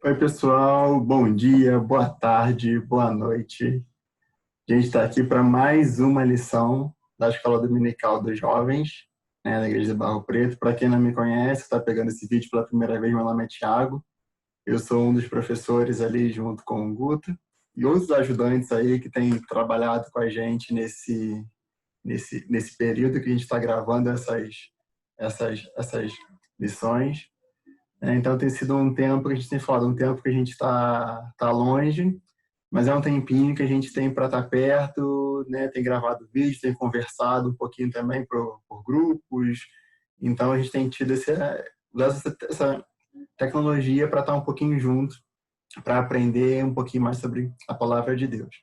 Oi, pessoal. Bom dia, boa tarde, boa noite. A gente está aqui para mais uma lição da Escola Dominical dos Jovens, né, da Igreja de Barro Preto. Para quem não me conhece, está pegando esse vídeo pela primeira vez, meu nome é Thiago. Eu sou um dos professores ali junto com o Guto e outros ajudantes aí que têm trabalhado com a gente nesse período que a gente está gravando essas lições. Então tem sido um tempo que a gente tem falado, um tempo que a gente tá longe, mas é um tempinho que a gente tem para estar perto, né? Tem gravado vídeo, tem conversado um pouquinho também por grupos. Então a gente tem tido usado essa tecnologia para estar um pouquinho junto, para aprender um pouquinho mais sobre a palavra de Deus.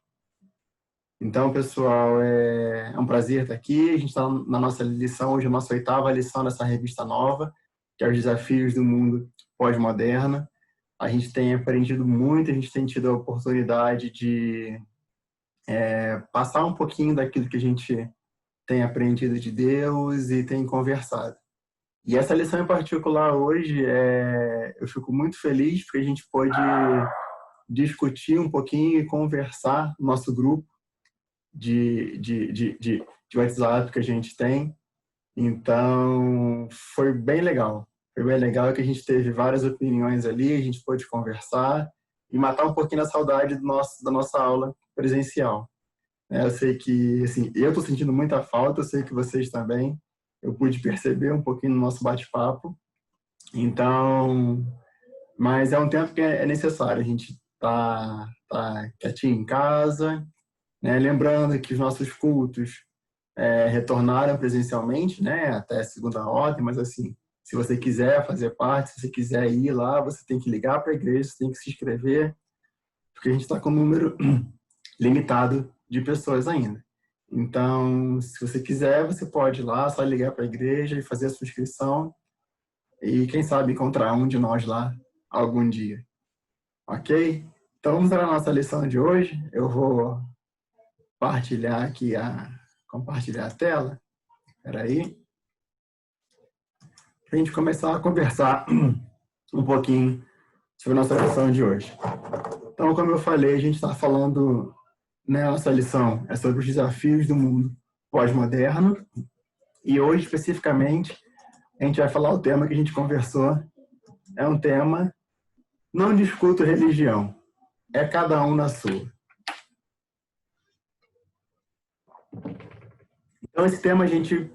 Então, pessoal, é um prazer estar aqui. A gente está na nossa lição, hoje a nossa oitava lição dessa revista nova, que é os desafios do mundo pós-moderno. A gente tem aprendido muito, a gente tem tido a oportunidade de passar um pouquinho daquilo que a gente tem aprendido de Deus e tem conversado. E essa lição em particular hoje, eu fico muito feliz porque a gente pôde discutir um pouquinho e conversar no nosso grupo de WhatsApp que a gente tem. Então, foi bem legal. Foi bem legal que a gente teve várias opiniões ali, a gente pôde conversar e matar um pouquinho a saudade da nossa aula presencial. Eu sei que, assim, eu estou sentindo muita falta, eu sei que vocês também. Eu pude perceber um pouquinho no nosso bate-papo. Então, mas é um tempo que é necessário. A gente tá quietinho em casa, né? Lembrando que os nossos cultos retornaram presencialmente, né, até segunda ordem, mas assim, se você quiser fazer parte, se você quiser ir lá, você tem que ligar para a igreja, você tem que se inscrever, porque a gente está com um número limitado de pessoas ainda. Então, se você quiser, você pode ir lá, só ligar para a igreja e fazer a sua inscrição e, quem sabe, encontrar um de nós lá algum dia. Ok? Então, vamos para a nossa lição de hoje. Eu vou partilhar aqui compartilhar a tela. Espera aí. Para a gente começar a conversar um pouquinho sobre a nossa lição de hoje. Então, como eu falei, a gente está falando, né, nossa lição é sobre os desafios do mundo pós-moderno, e hoje, especificamente, a gente vai falar o tema que a gente conversou, é um tema, não discuto religião, é cada um na sua. Então, esse tema a gente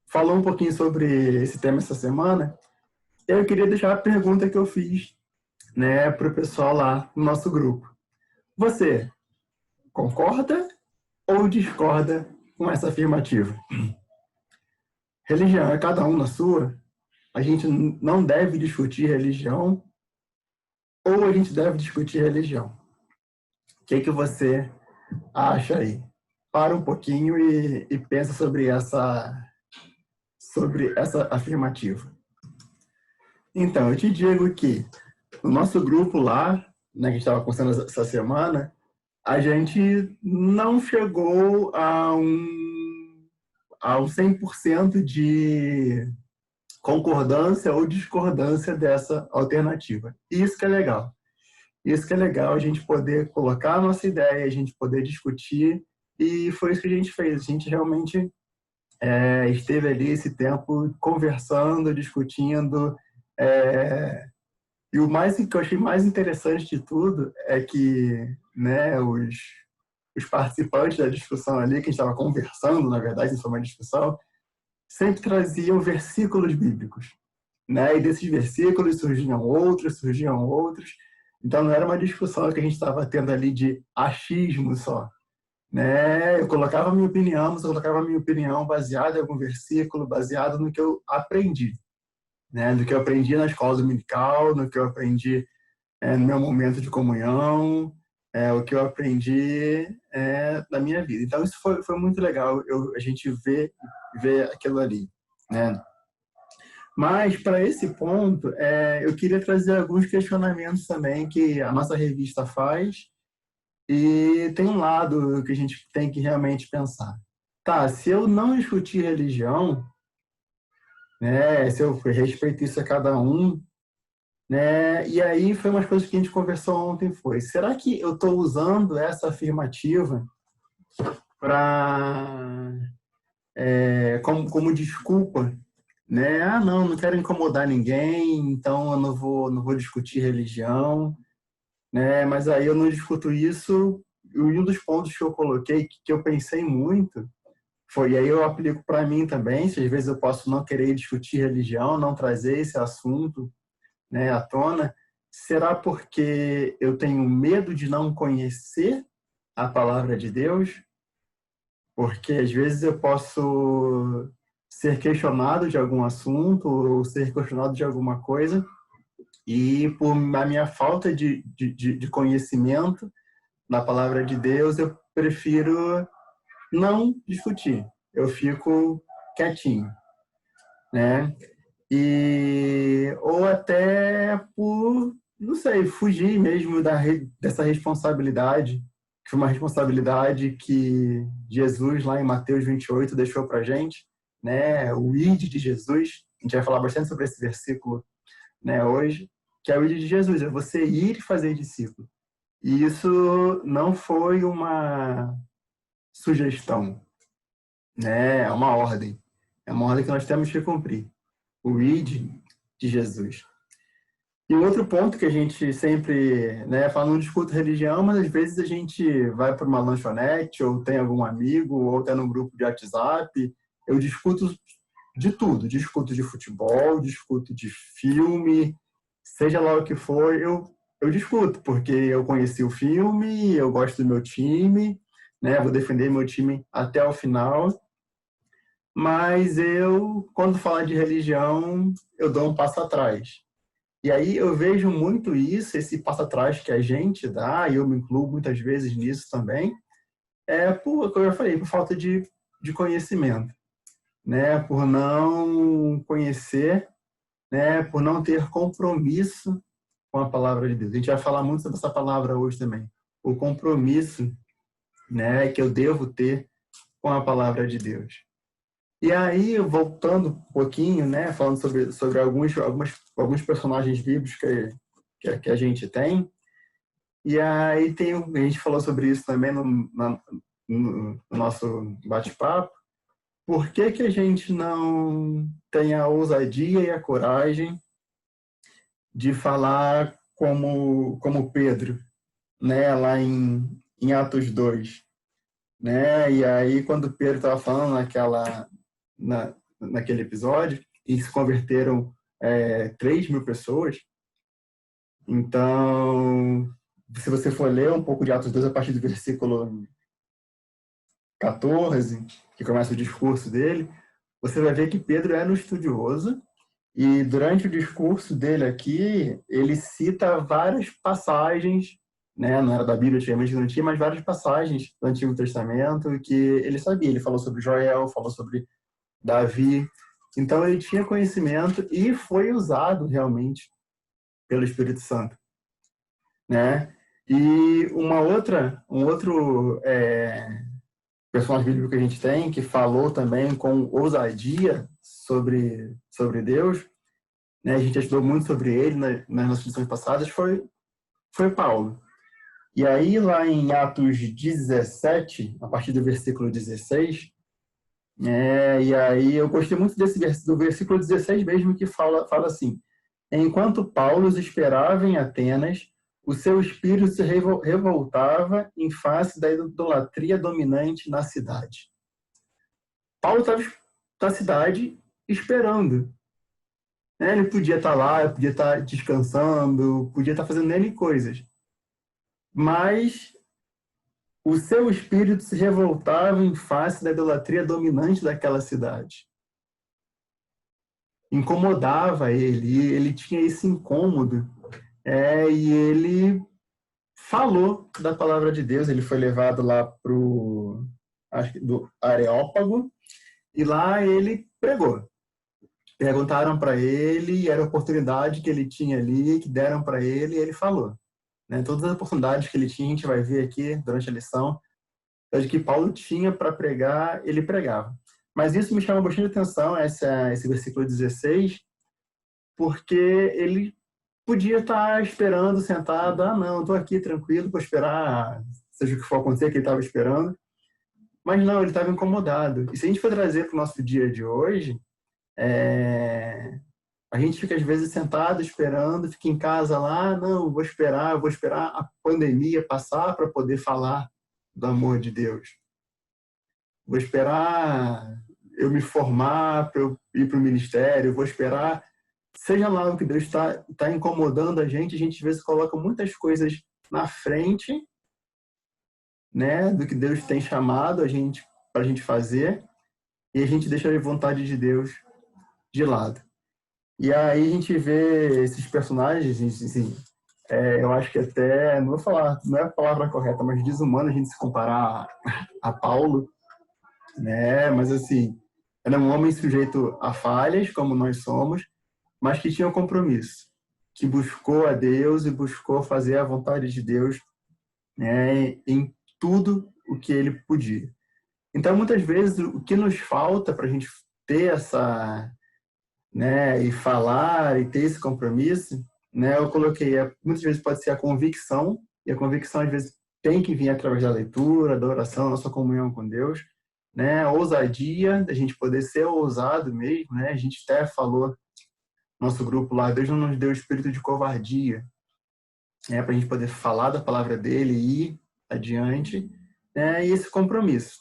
falou um pouquinho sobre esse tema essa semana, e eu queria deixar a pergunta que eu fiz, né, para o pessoal lá no nosso grupo. Você concorda ou discorda com essa afirmativa? Religião é cada um na sua? A gente não deve discutir religião ou a gente deve discutir religião? O que você acha aí? Para um pouquinho e pensa sobre essa afirmativa. Então, eu te digo que no nosso grupo lá, né, que a gente estava conversando essa semana, a gente não chegou ao 100% de concordância ou discordância dessa alternativa. Isso que é legal. Isso que é legal, a gente poder colocar a nossa ideia, a gente poder discutir, e foi isso que a gente fez. A gente realmente esteve ali esse tempo conversando, discutindo, e o mais que eu achei mais interessante de tudo é que, né, os participantes da discussão ali, que a gente estava conversando, na verdade, isso foi uma discussão, sempre traziam versículos bíblicos, né? E desses versículos surgiam outros. Então não era uma discussão que a gente estava tendo ali de achismo só, né? Eu colocava a minha opinião, mas eu colocava a minha opinião baseada em algum versículo, baseado no que eu aprendi, né? Do que eu aprendi na escola dominical, no que eu aprendi no meu momento de comunhão, o que eu aprendi da minha vida. Então isso foi muito legal, a gente ver aquilo ali, né? Mas, para esse ponto, eu queria trazer alguns questionamentos também que a nossa revista faz e tem um lado que a gente tem que realmente pensar. Tá, se eu não discutir religião, né, se eu respeito isso a cada um, né? E aí foi umas coisas que a gente conversou ontem, será que eu estou usando essa afirmativa para como desculpa, né? Ah, não quero incomodar ninguém, então eu não vou discutir religião, né? Mas aí eu não discuto isso. E um dos pontos que eu coloquei, que eu pensei muito, e aí eu aplico para mim também, se às vezes eu posso não querer discutir religião, não trazer esse assunto, né, à tona, será porque eu tenho medo de não conhecer a palavra de Deus? Porque às vezes eu posso ser questionado de algum assunto ou ser questionado de alguma coisa e por a minha falta de conhecimento na palavra de Deus, eu prefiro não discutir. Eu fico quietinho, né? Ou até por, não sei, fugir mesmo dessa responsabilidade, que foi uma responsabilidade que Jesus, lá em Mateus 28, deixou para a gente, né? O ID de Jesus. A gente vai falar bastante sobre esse versículo, né, hoje, que é o ID de Jesus, é você ir e fazer discípulo. E isso não foi uma sugestão, né? É uma ordem. É uma ordem que nós temos que cumprir. O ID de Jesus. E outro ponto que a gente sempre, né, fala, não discuto religião, mas às vezes a gente vai para uma lanchonete, ou tem algum amigo, ou está num grupo de WhatsApp, eu discuto de tudo, discuto de futebol, discuto de filme, seja lá o que for, eu discuto, porque eu conheci o filme, eu gosto do meu time, né, vou defender meu time até o final, mas eu, quando falo de religião, eu dou um passo atrás. E aí eu vejo muito isso, esse passo atrás que a gente dá, e eu me incluo muitas vezes nisso também, como eu falei, por falta de conhecimento, né? Por não conhecer, né? Por não ter compromisso com a palavra de Deus. A gente vai falar muito sobre essa palavra hoje também. O compromisso, né, que eu devo ter com a palavra de Deus. E aí, voltando um pouquinho, né, falando sobre alguns personagens bíblicos que a gente tem, e aí a gente falou sobre isso também no nosso bate-papo, por que que a gente não tem a ousadia e a coragem de falar como Pedro, né, lá em Atos 2, né? E aí, quando Pedro estava falando naquele episódio, e se converteram 3.000 pessoas. Então, se você for ler um pouco de Atos 2, a partir do versículo 14, que começa o discurso dele, você vai ver que Pedro era um estudioso, e durante o discurso dele aqui, ele cita várias passagens, né? Não era da Bíblia, antigamente não tinha, mas várias passagens do Antigo Testamento que ele sabia. Ele falou sobre Joel, falou sobre Davi. Então ele tinha conhecimento e foi usado realmente pelo Espírito Santo, né? E um outro personagem bíblico que a gente tem que falou também com ousadia sobre Deus, né? A gente estudou muito sobre ele nas nossas lições passadas, foi Paulo. E aí lá em Atos 17, a partir do versículo 16, e aí eu gostei muito do versículo 16 mesmo, que fala assim: enquanto Paulo os esperava em Atenas, o seu espírito se revoltava em face da idolatria dominante na cidade. Paulo estava na cidade esperando, né? Ele podia estar lá, podia estar descansando, podia estar fazendo N coisas, mas o seu espírito se revoltava em face da idolatria dominante daquela cidade. Incomodava ele tinha esse incômodo, e ele falou da palavra de Deus. Ele foi levado lá do Areópago, e lá ele pregou. Perguntaram para ele, era a oportunidade que ele tinha ali, que deram para ele, e ele falou. Né? Todas as oportunidades que ele tinha, a gente vai ver aqui durante a lição, de que Paulo tinha para pregar, ele pregava. Mas isso me chama bastante atenção, esse versículo 16, porque ele podia estar esperando, sentado, não, estou aqui tranquilo, vou esperar, seja o que for acontecer, que ele estava esperando. Mas não, ele estava incomodado. E se a gente for trazer para o nosso dia de hoje, a gente fica às vezes sentado esperando, fica em casa lá, não, vou esperar a pandemia passar para poder falar do amor de Deus. Vou esperar eu me formar para eu ir para o ministério, vou esperar, seja lá o que Deus está incomodando a gente às vezes coloca muitas coisas na frente, né, do que Deus tem chamado a gente para a gente fazer, e a gente deixa a vontade de Deus de lado. E aí a gente vê esses personagens, assim, eu acho que até, não vou falar, não é a palavra correta, mas desumano a gente se comparar a Paulo, né? Mas assim, era um homem sujeito a falhas, como nós somos, mas que tinha um compromisso, que buscou a Deus e buscou fazer a vontade de Deus, né, em tudo o que ele podia. Então, muitas vezes, o que nos falta para a gente ter essa, né, e falar e ter esse compromisso, né, eu coloquei, muitas vezes pode ser a convicção, e a convicção às vezes tem que vir através da leitura, da oração, da nossa comunhão com Deus, né, a ousadia, da gente poder ser ousado mesmo, né, a gente até falou, nosso grupo lá, Deus não nos deu espírito de covardia, né, para a gente poder falar da palavra dele e ir adiante, né, e esse compromisso.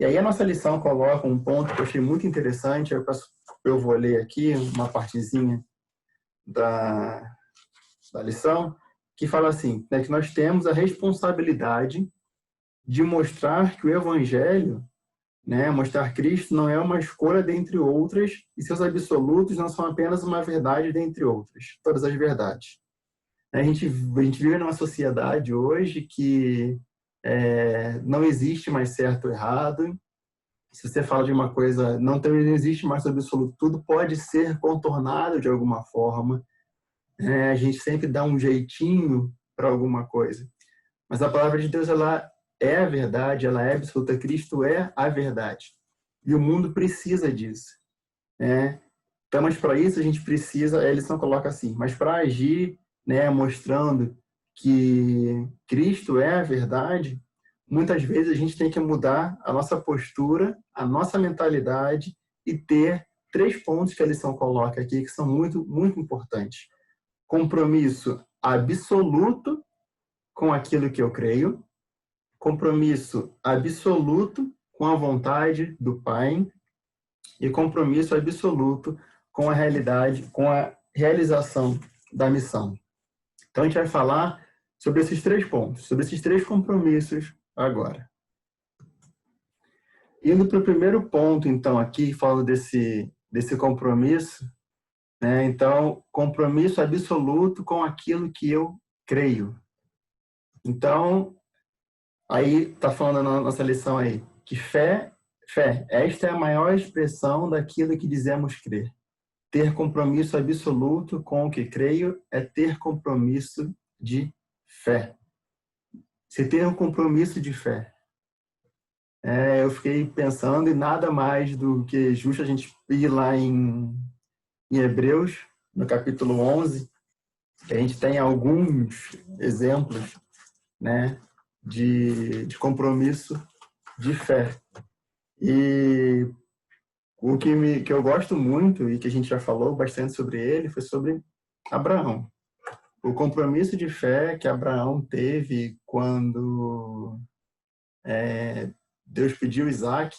E aí a nossa lição coloca um ponto que eu achei muito interessante, eu vou ler aqui uma partezinha da lição, que fala assim, né, que nós temos a responsabilidade de mostrar que o Evangelho, né, mostrar Cristo não é uma escolha dentre outras, e seus absolutos não são apenas uma verdade dentre outras, todas as verdades. A gente vive numa sociedade hoje que não existe mais certo ou errado. Se você fala de uma coisa, não existe mais absoluto, tudo pode ser contornado de alguma forma. A gente sempre dá um jeitinho para alguma coisa. Mas a palavra de Deus, ela é a verdade, ela é absoluta. Cristo é a verdade. E o mundo precisa disso. Né? Então, mas para isso a gente precisa, a lição coloca assim, mas para agir, né, mostrando que Cristo é a verdade, muitas vezes a gente tem que mudar a nossa postura, a nossa mentalidade e ter 3 pontos que a lição coloca aqui que são muito, muito importantes. Compromisso absoluto com aquilo que eu creio, compromisso absoluto com a vontade do Pai e compromisso absoluto com a realidade, com a realização da missão. Então a gente vai falar sobre esses 3 pontos, sobre esses 3 compromissos agora. Indo para o primeiro ponto, então, aqui, falando desse compromisso, né? Então, compromisso absoluto com aquilo que eu creio. Então, aí está falando na nossa lição aí, que fé, esta é a maior expressão daquilo que dizemos crer. Ter compromisso absoluto com o que creio é ter compromisso de fé. Se ter um compromisso de fé. Eu fiquei pensando em nada mais do que justo a gente ir lá em Hebreus, no capítulo 11, que a gente tem alguns exemplos, né, de compromisso de fé. E o que eu gosto muito e que a gente já falou bastante sobre ele foi sobre Abraão. O compromisso de fé que Abraão teve quando Deus pediu Isaac,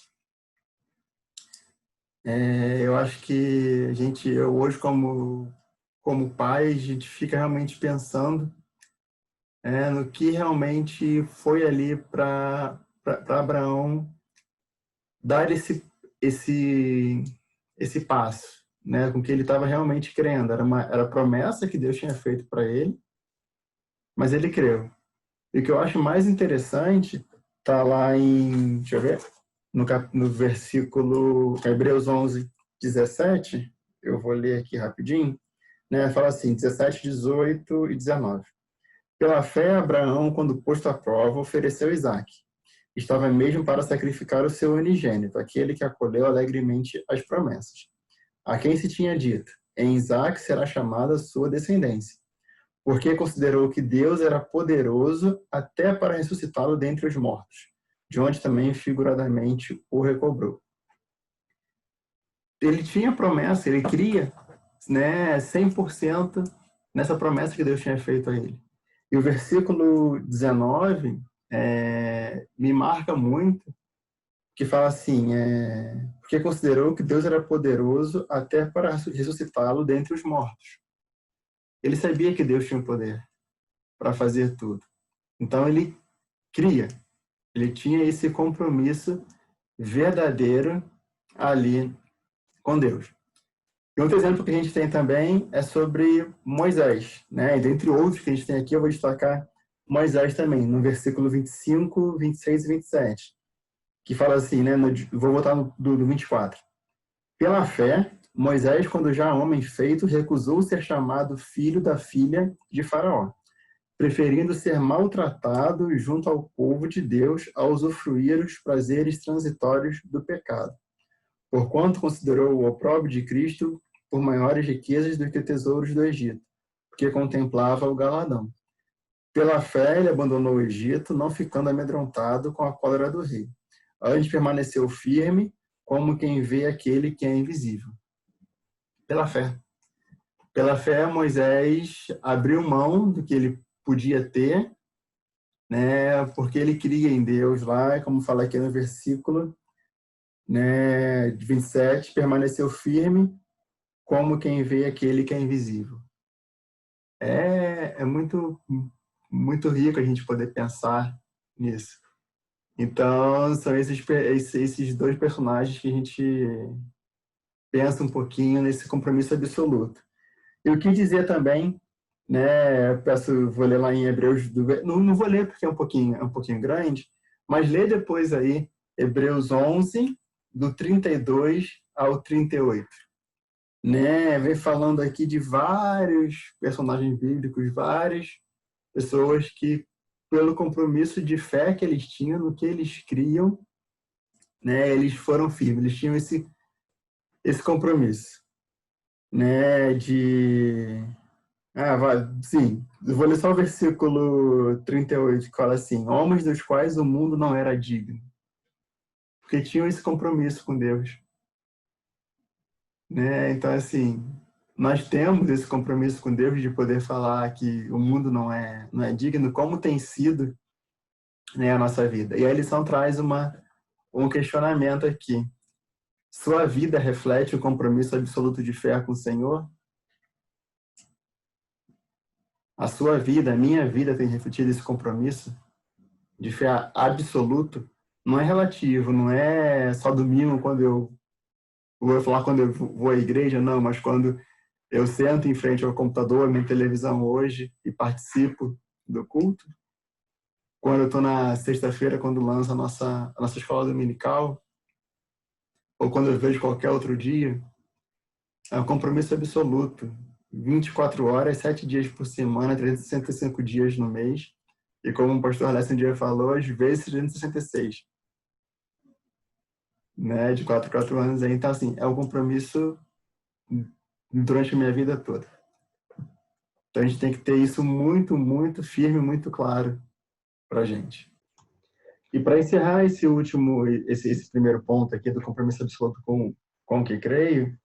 eu acho que eu hoje como pai, a gente fica realmente pensando no que realmente foi ali para Abraão dar esse passo, né, com que ele estava realmente crendo. Era a promessa que Deus tinha feito para ele, mas ele creu. E o que eu acho mais interessante está lá em, deixa eu ver, no versículo Hebreus 11, 17, eu vou ler aqui rapidinho, né, fala assim, 17, 18 e 19. Pela fé, Abraão, quando posto à prova, ofereceu Isaque. Estava mesmo para sacrificar o seu unigênito, aquele que acolheu alegremente as promessas. A quem se tinha dito, em Isaque será chamada sua descendência. porque considerou que Deus era poderoso até para ressuscitá-lo dentre os mortos, de onde também figuradamente o recobrou. Ele tinha promessa, ele cria, né, 100% nessa promessa que Deus tinha feito a ele. E o versículo 19 me marca muito, que fala assim, porque considerou que Deus era poderoso até para ressuscitá-lo dentre os mortos. Ele sabia que Deus tinha o poder para fazer tudo. Então ele cria. Ele tinha esse compromisso verdadeiro ali com Deus. E outro exemplo que a gente tem também é sobre Moisés, né? E dentre outros que a gente tem aqui, eu vou destacar Moisés também, no versículo 25, 26 e 27, que fala assim, né? Vou voltar do 24. Pela fé, Moisés, quando já homem feito, recusou ser chamado filho da filha de Faraó, preferindo ser maltratado junto ao povo de Deus a usufruir os prazeres transitórios do pecado, porquanto considerou o opróbrio de Cristo por maiores riquezas do que tesouros do Egito, porque contemplava o galardão. Pela fé, ele abandonou o Egito, não ficando amedrontado com a cólera do rei. Antes permaneceu firme, como quem vê aquele que é invisível. Pela fé. Pela fé, Moisés abriu mão do que ele podia ter, né, porque ele cria em Deus lá, como fala aqui no versículo, né, de 27, permaneceu firme, como quem vê aquele que é invisível. É muito, muito rico a gente poder pensar nisso. Então, são esses dois personagens que a gente pensa um pouquinho nesse compromisso absoluto. E o que dizer também, né, vou ler lá em Hebreus, não vou ler porque é um pouquinho grande, mas lê depois aí, Hebreus 11, do 32 ao 38. Né, vem falando aqui de vários personagens bíblicos, várias pessoas que, pelo compromisso de fé que eles tinham no que eles criam, né, eles foram firmes, eles tinham esse compromisso, né, sim, eu vou ler só o versículo 38, que fala assim, homens dos quais o mundo não era digno, porque tinham esse compromisso com Deus, né, então assim, nós temos esse compromisso com Deus de poder falar que o mundo não é digno, como tem sido, né, a nossa vida. E a lição traz um questionamento aqui. Sua vida reflete o compromisso absoluto de fé com o Senhor? A sua vida, a minha vida tem refletido esse compromisso de fé absoluto? Não é relativo, não é só domingo quando eu vou falar quando eu vou à igreja, não, mas quando eu sento em frente ao computador, minha televisão hoje e participo do culto. Quando eu estou na sexta-feira, quando lança a nossa escola dominical, ou quando eu vejo qualquer outro dia, é um compromisso absoluto. 24 horas, 7 dias por semana, 365 dias no mês. E como o pastor Alessio um dia falou, às vezes 366. Né? De 4 em 4 anos. Aí. Então, assim, é um compromisso durante a minha vida toda. Então, a gente tem que ter isso muito, muito firme, muito claro para a gente. E para encerrar esse primeiro ponto aqui do compromisso absoluto com o que creio,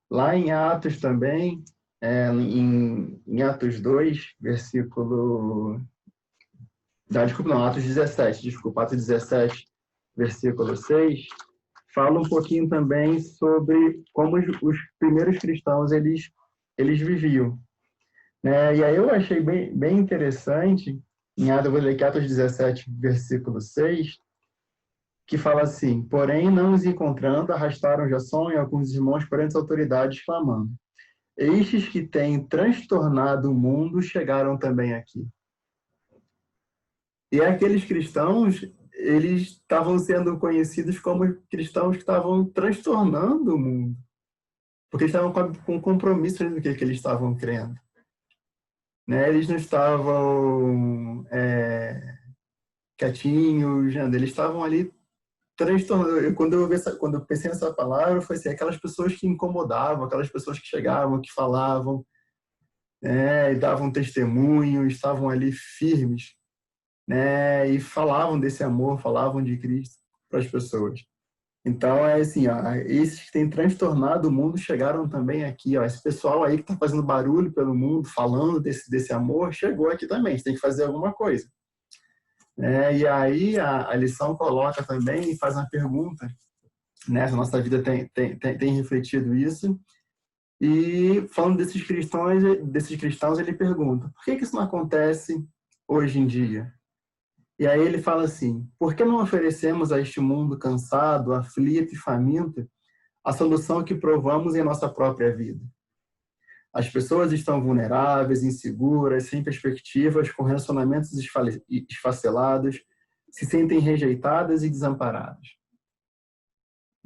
lá em Atos também, em Atos 2, versículo... Atos 17, Atos 17, versículo 6, fala um pouquinho também sobre como os primeiros cristãos eles viviam. Né? E aí eu achei bem interessante, eu vou ler aqui Atos 17, versículo 6, que fala assim, porém, não os encontrando, arrastaram Jasson e alguns irmãos perante as autoridades, clamando, estes que têm transtornado o mundo chegaram também aqui. E aqueles cristãos, eles estavam sendo conhecidos como cristãos que estavam transtornando o mundo, porque eles estavam com compromisso do que eles estavam crendo. Né? Eles não estavam quietinhos, eles estavam ali transtornando. Quando eu pensei nessa palavra, foi assim, aquelas pessoas que incomodavam, aquelas pessoas que chegavam, que falavam, e davam testemunho, estavam ali firmes, né, e falavam desse amor, falavam de Cristo para as pessoas. Então, é assim, ó, esses que têm transtornado o mundo chegaram também aqui. Ó, esse pessoal aí que está fazendo barulho pelo mundo, falando desse amor, chegou aqui também. A gente tem que fazer alguma coisa. E aí a lição coloca também e faz uma pergunta, né? A nossa vida tem refletido isso. E falando desses cristãos, ele pergunta: por que isso não acontece hoje em dia? E aí ele fala assim: por que não oferecemos a este mundo cansado, aflito e faminto a solução que provamos em nossa própria vida? As pessoas estão vulneráveis, inseguras, sem perspectivas, com relacionamentos esfacelados, se sentem rejeitadas e desamparadas.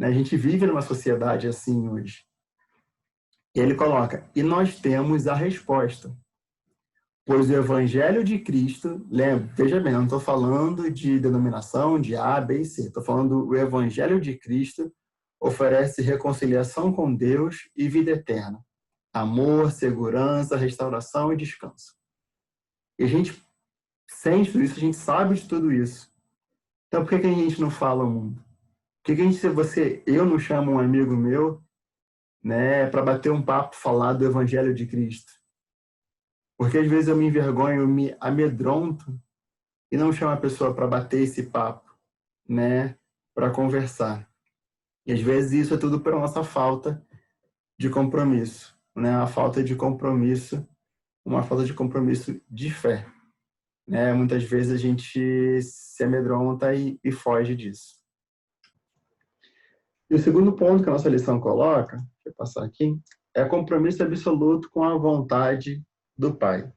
A gente vive numa sociedade assim hoje. E ele coloca: e nós temos a resposta. Pois o Evangelho de Cristo, veja bem, não estou falando de denominação, de A, B e C, estou falando o Evangelho de Cristo oferece reconciliação com Deus e vida eterna, amor, segurança, restauração e descanso. E a gente sente tudo isso, a gente sabe de tudo isso. Então, por que a gente não fala ao mundo? Por que eu não chamo um amigo meu, né, para bater um papo, falar do Evangelho de Cristo? Porque às vezes eu me envergonho, eu me amedronto e não chamo a pessoa para bater esse papo, né, para conversar. E às vezes isso é tudo por nossa falta de compromisso, né, a falta de compromisso, uma falta de compromisso de fé, né? Muitas vezes a gente se amedronta e foge disso. E o segundo ponto que a nossa lição coloca, deixa eu passar aqui, é compromisso absoluto com a vontade do Pai.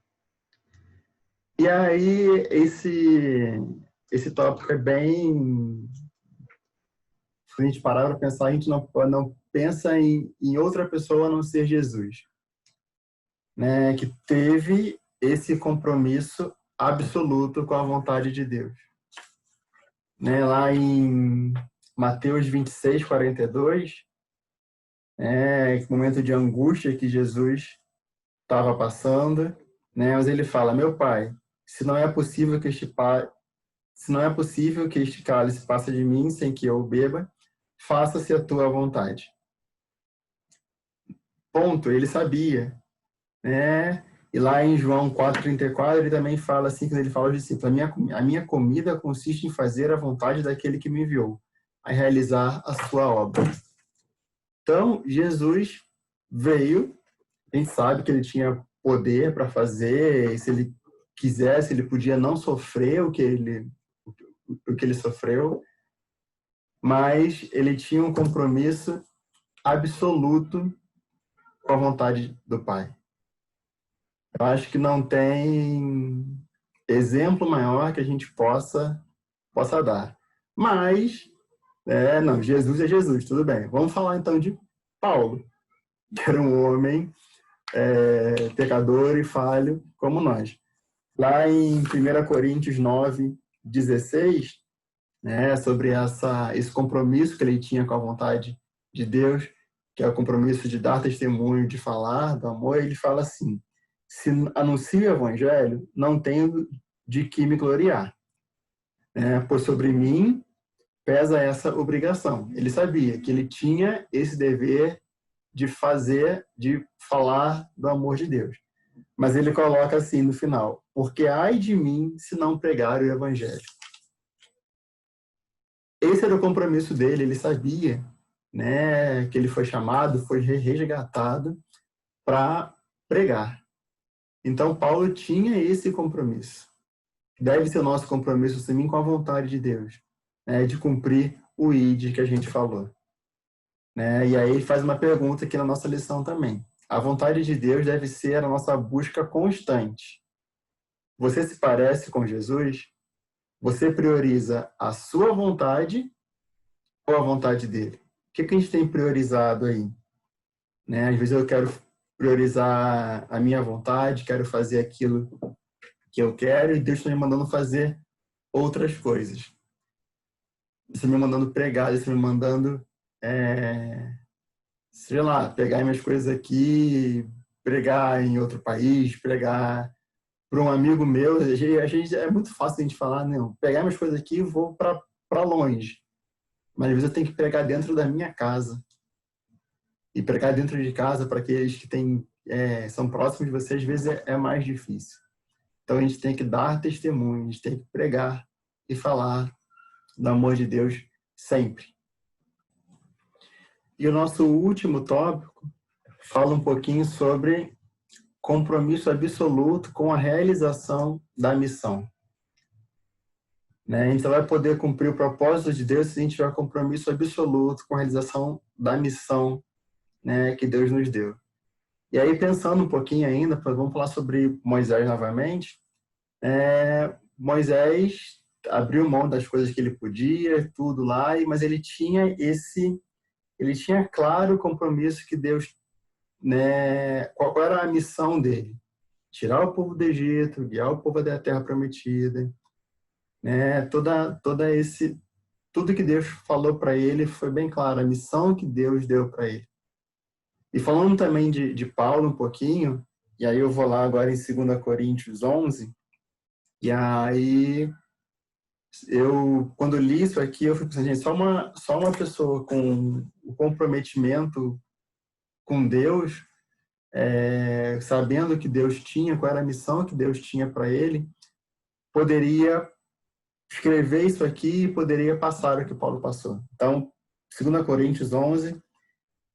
E aí, esse tópico é bem... Se a gente parar para pensar, a gente não pensa em outra pessoa a não ser Jesus, né? Que teve esse compromisso absoluto com a vontade de Deus. Né? Lá em Mateus 26, 42, momento de angústia que Jesus estava passando, né? Mas ele fala: meu Pai, se não é possível que este cálice passe de mim sem que eu o beba, faça-se a tua vontade. Ponto, ele sabia, né? E lá em João 4,34, ele também fala assim, quando ele fala aos discípulos: a minha comida consiste em fazer a vontade daquele que me enviou, a realizar a sua obra. Então, Jesus veio, a gente sabe que ele tinha poder para fazer, se ele quisesse, ele podia não sofrer o que ele sofreu, mas ele tinha um compromisso absoluto com a vontade do Pai. Eu acho que não tem exemplo maior que a gente possa dar. Mas, não, Jesus é Jesus, tudo bem. Vamos falar então de Paulo, que era um homem pecador e falho como nós. Lá em 1 Coríntios 9, 16, né, sobre esse compromisso que ele tinha com a vontade de Deus, que é o compromisso de dar testemunho, de falar do amor, ele fala assim: se anuncio o evangelho, não tenho de que me gloriar, pois sobre mim pesa essa obrigação. Ele sabia que ele tinha esse dever de falar do amor de Deus. Mas ele coloca assim no final: porque ai de mim se não pregar o evangelho. Esse era o compromisso dele, ele sabia, né, que ele foi chamado, foi resgatado para pregar. Então, Paulo tinha esse compromisso. Deve ser o nosso compromisso também com a vontade de Deus, né, de cumprir o ID que a gente falou. Né? E aí ele faz uma pergunta aqui na nossa lição também. A vontade de Deus deve ser a nossa busca constante. Você se parece com Jesus? Você prioriza a sua vontade ou a vontade dele? O que a gente tem priorizado aí? Né? Às vezes eu quero priorizar a minha vontade, quero fazer aquilo que eu quero e Deus está me mandando fazer outras coisas. Deus está me mandando pregar, Deus está me mandando, sei lá, pegar minhas coisas aqui, pregar em outro país, pregar para um amigo meu. A gente é muito fácil a gente falar, não, pegar minhas coisas aqui e vou para longe. Mas às vezes eu tenho que pregar dentro da minha casa. E pregar dentro de casa para aqueles que são próximos de você, às vezes é mais difícil. Então a gente tem que dar testemunho, a gente tem que pregar e falar do amor de Deus sempre. E o nosso último tópico fala um pouquinho sobre compromisso absoluto com a realização da missão. Né? A gente só vai poder cumprir o propósito de Deus se a gente tiver compromisso absoluto com a realização da missão, né, que Deus nos deu. E aí, pensando um pouquinho ainda, vamos falar sobre Moisés novamente. Moisés abriu mão das coisas que ele podia, tudo lá, mas ele tinha claro o compromisso que Deus, né, qual era a missão dele? Tirar o povo do Egito, guiar o povo da Terra Prometida, né? Tudo que Deus falou para ele foi bem claro, a missão que Deus deu para ele. E falando também de Paulo um pouquinho, e aí eu vou lá agora em 2 Coríntios 11, e aí quando li isso aqui, eu fui pensando, gente, só uma pessoa com o comprometimento com Deus, sabendo que Deus tinha, qual era a missão que Deus tinha para ele, poderia escrever isso aqui e poderia passar o que Paulo passou. Então, 2 Coríntios 11,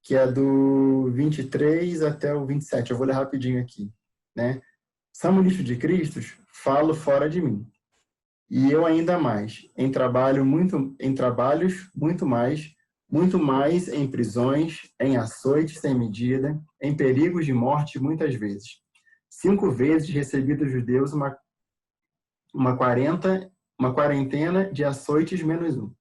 que é do 23 até o 27. Eu vou ler rapidinho aqui, né? São ministro de Cristo, falo fora de mim. E eu ainda mais, em trabalhos muito mais em prisões, em açoites sem medida, em perigos de morte muitas vezes. 5 vezes recebi dos judeus uma quarentena de açoites menos um.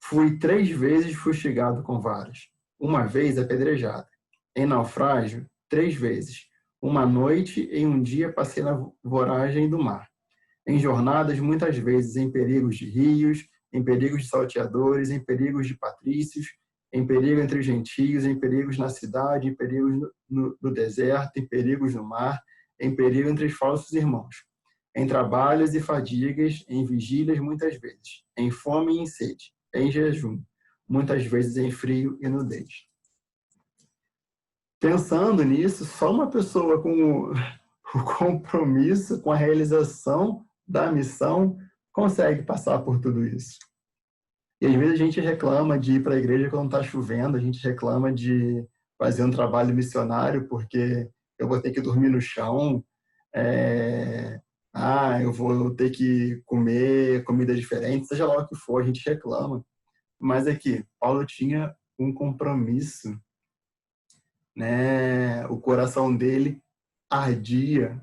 Fui 3 vezes fustigado com varas, uma vez apedrejado. Em naufrágio, 3 vezes. Uma noite e um dia passei na voragem do mar. Em jornadas, muitas vezes, em perigos de rios, em perigos de salteadores, em perigos de patrícios, em perigo entre os gentios, em perigos na cidade, em perigos no deserto, em perigos no mar, em perigo entre os falsos irmãos. Em trabalhos e fadigas, em vigílias muitas vezes, em fome e em sede, em jejum, muitas vezes em frio e nudez. Pensando nisso, só uma pessoa com o compromisso com a realização da missão consegue passar por tudo isso. E às vezes a gente reclama de ir para a igreja quando está chovendo, a gente reclama de fazer um trabalho missionário porque eu vou ter que dormir no chão, eu vou ter que comer comida diferente, seja lá o que for, a gente reclama. Mas aqui, Paulo tinha um compromisso, né? O coração dele ardia,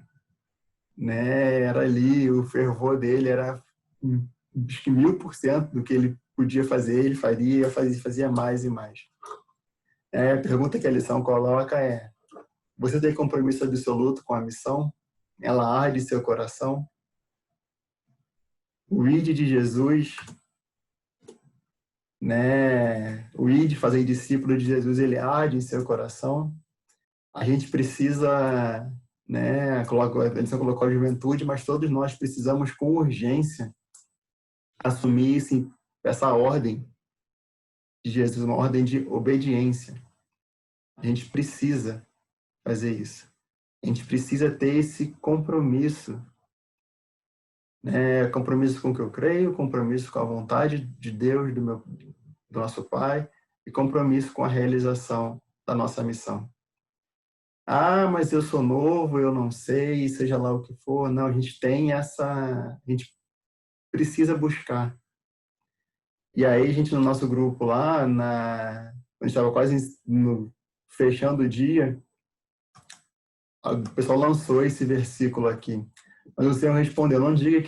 né? Era ali, o fervor dele era acho que 1000% do que ele podia fazer, ele fazia mais e mais. A pergunta que a lição coloca é: você tem compromisso absoluto com a missão? Ela arde em seu coração? O ide de Jesus, né? O ide, fazer discípulo de Jesus, ele arde em seu coração. A gente precisa, né? A lição colocou a juventude, mas todos nós precisamos com urgência assumir essa ordem de Jesus, uma ordem de obediência. A gente precisa fazer isso. A gente precisa ter esse compromisso, né? Compromisso com o que eu creio, compromisso com a vontade de Deus, do nosso Pai, e compromisso com a realização da nossa missão. Ah, mas eu sou novo, eu não sei, seja lá o que for. Não, a gente precisa buscar. E aí a gente no nosso grupo lá, quando a gente estava quase fechando o dia, o pessoal lançou esse versículo aqui. Mas o Senhor respondeu: não diga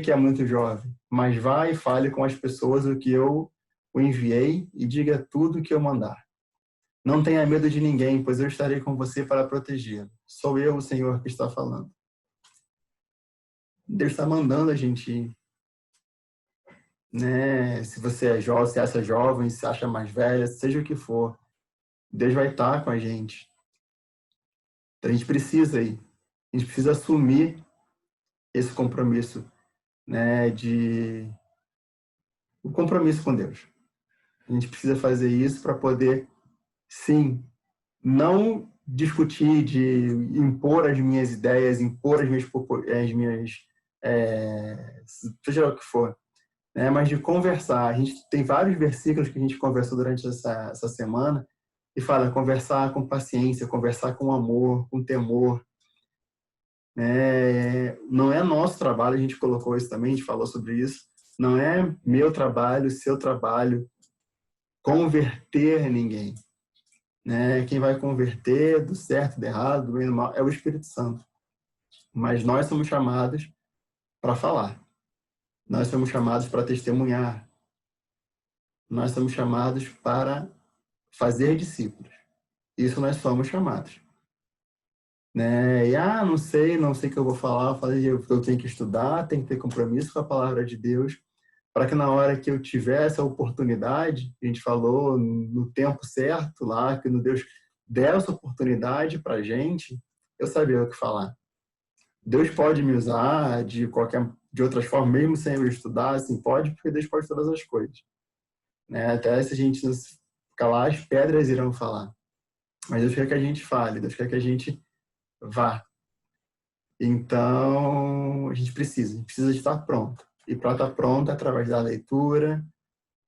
que é muito jovem, mas vá e fale com as pessoas o que eu o enviei e diga tudo o que eu mandar. Não tenha medo de ninguém, pois eu estarei com você para protegê-lo. Sou eu, o Senhor, que está falando. Deus está mandando a gente ir. Né? Se você é jovem, se acha jovem, se acha mais velha, seja o que for, Deus vai estar com a gente. Então, a gente precisa ir. A gente precisa assumir esse compromisso, né, o compromisso com Deus. A gente precisa fazer isso para poder, sim, não discutir de impor as minhas ideias, impor seja lá o que for, né, mas de conversar. A gente tem vários versículos que a gente conversou durante essa semana e fala conversar com paciência, conversar com amor, com temor. Não é nosso trabalho, a gente colocou isso também, a gente falou sobre isso. Não é meu trabalho, seu trabalho, converter ninguém. Né? Quem vai converter do certo, do errado, do bem e do mal é o Espírito Santo. Mas nós somos chamados para falar. Nós somos chamados para testemunhar. Nós somos chamados para fazer discípulos. Isso nós somos chamados. Né? E, não sei o que eu vou falar. Eu falei, eu tenho que estudar, tenho que ter compromisso com a palavra de Deus, para que na hora que eu tiver essa oportunidade, a gente falou no tempo certo lá, que Deus der essa oportunidade para a gente, eu saber o que falar. Deus pode me usar de outras formas, mesmo sem eu estudar, assim, pode, porque Deus pode todas as coisas. Né? Até se a gente não calar, as pedras irão falar. Mas Deus quer que a gente fale, Deus quer que a gente vá. Então, a gente precisa estar pronto. E para estar pronto, através da leitura,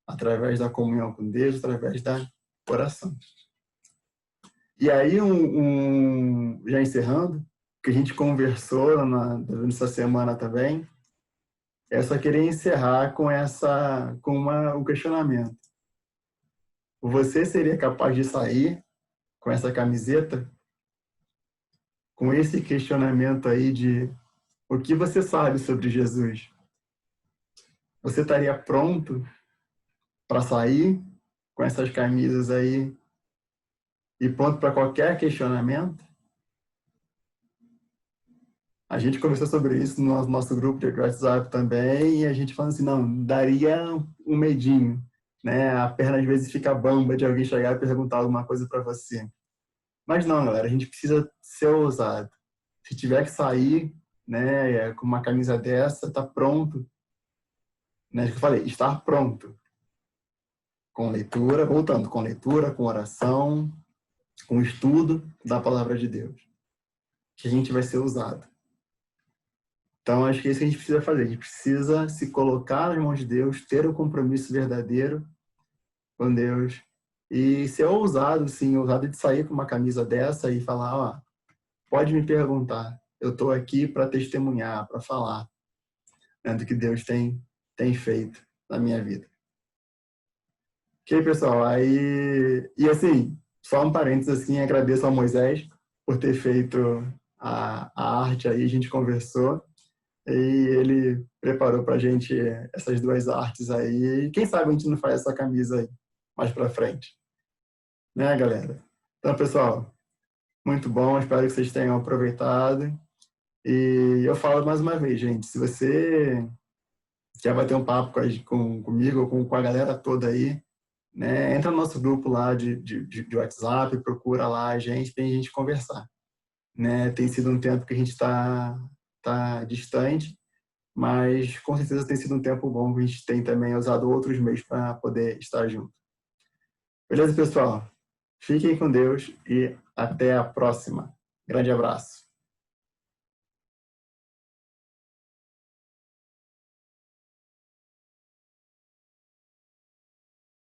através da comunhão com Deus, através da oração. E aí, já encerrando, que a gente conversou nessa semana também, eu só queria encerrar com um questionamento. Você seria capaz de sair com essa camiseta, com esse questionamento aí de o que você sabe sobre Jesus? Você estaria pronto para sair com essas camisas aí e pronto para qualquer questionamento? A gente conversou sobre isso no nosso grupo de WhatsApp também, e a gente falando assim, não, daria um medinho, né? A perna às vezes fica bamba de alguém chegar e perguntar alguma coisa para você. Mas não, galera, a gente precisa ser ousado. Se tiver que sair, né, com uma camisa dessa, tá pronto. Né? Eu falei, estar pronto. Com leitura, voltando, com leitura, com oração, com estudo da palavra de Deus. Que a gente vai ser usado. Então, acho que é isso que a gente precisa fazer. A gente precisa se colocar nas mãos de Deus, ter um compromisso verdadeiro com Deus e ser ousado, sim, ousado de sair com uma camisa dessa e falar, ó, pode me perguntar. Eu estou aqui para testemunhar, para falar, né, do que Deus tem feito na minha vida. Ok, pessoal? E assim, só um parênteses, assim, agradeço ao Moisés por ter feito a arte aí, a gente conversou. E ele preparou pra gente essas duas artes aí. E quem sabe a gente não faz essa camisa aí mais pra frente. Né, galera? Então, pessoal, muito bom. Espero que vocês tenham aproveitado. E eu falo mais uma vez, gente, se você quer bater um papo comigo ou com a galera toda aí, né, entra no nosso grupo lá de WhatsApp, procura lá a gente, tem gente conversar. Né? Tem sido um tempo que a gente tá distante, mas com certeza tem sido um tempo bom que a gente tem também usado outros meios para poder estar junto. Beleza, pessoal? Fiquem com Deus e até a próxima. Grande abraço.